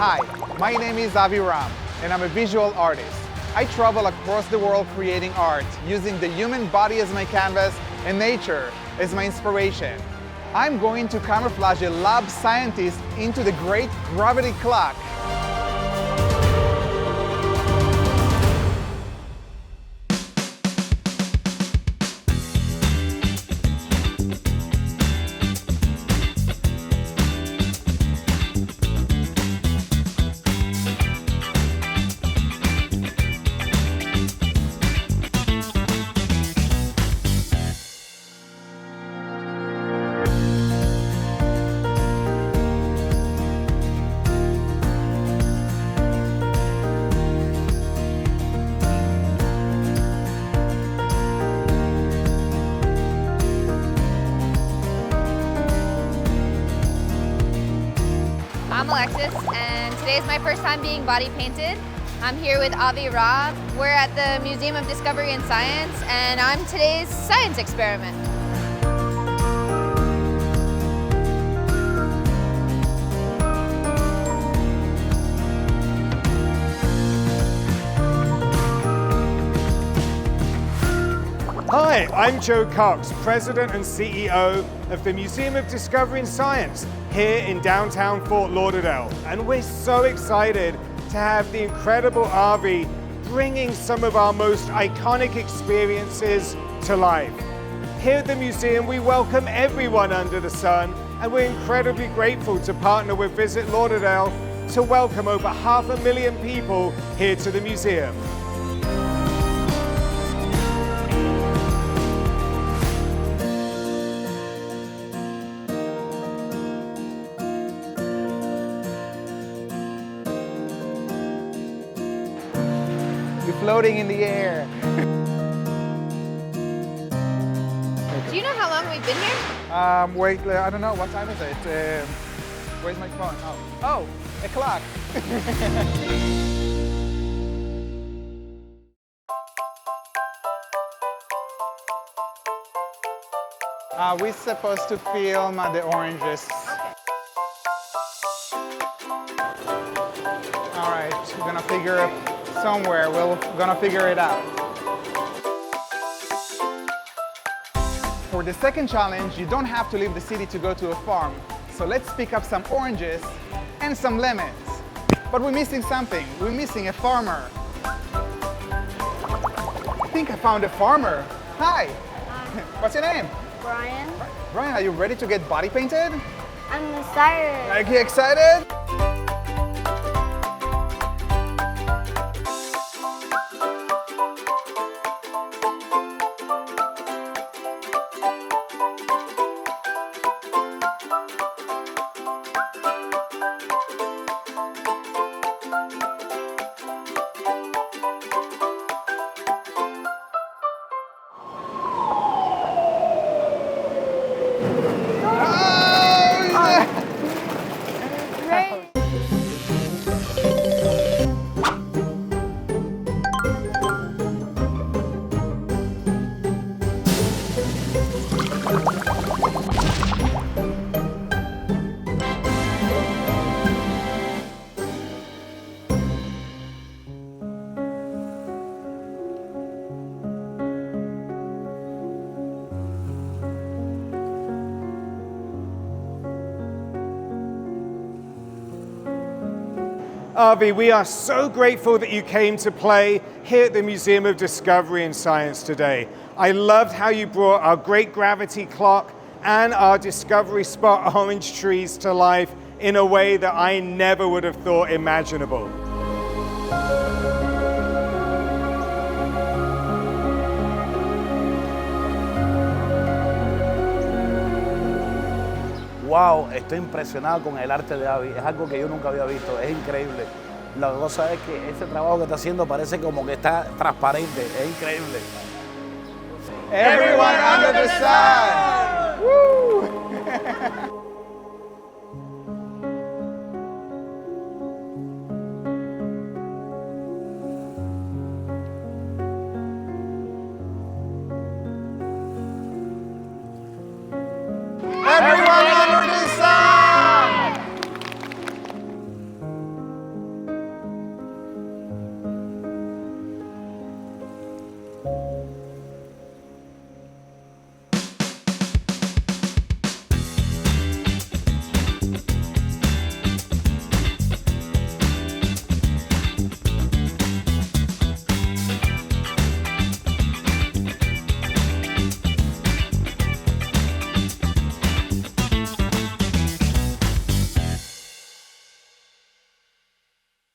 Hi, my name is Avi Ram, and I'm a visual artist. I travel across the world creating art, using the human body as my canvas and nature as my inspiration. I'm going to camouflage a lab scientist into the great gravity clock. I'm Alexis, and today is my first time being body painted. I'm here with Avi Ra. We're at the Museum of Discovery and Science, and I'm today's science experiment. Hi, I'm Joe Cox, President and CEO of the Museum of Discovery and Science here in downtown Fort Lauderdale. And we're so excited to have the incredible Avi bringing some of our most iconic experiences to life. Here at the museum, we welcome everyone under the sun, and we're incredibly grateful to partner with Visit Lauderdale to welcome over 500,000 people here to the museum. You're floating in the air. Do you know how long we've been here? Wait, I don't know, what time is it? Where's my phone? Oh, a clock. We're supposed to film the oranges. All right, we're gonna figure somewhere. We're gonna figure it out. For the second challenge, you don't have to leave the city to go to a farm. So let's pick up some oranges and some lemons. But we're missing something. We're missing a farmer. I think I found a farmer. Hi. What's your name? Brian, Brian, are you ready to get body painted? I'm excited. Are you excited? Great. Avi, we are so grateful that you came to play here at the Museum of Discovery and Science today. I loved how you brought our great gravity clock and our Discovery Spot orange trees to life in a way that I never would have thought imaginable. Wow, estoy impresionado con el arte de Avi, es algo que yo nunca había visto, es increíble. La cosa es que ese trabajo que está haciendo parece como que está transparente, es increíble. Everyone under the sun!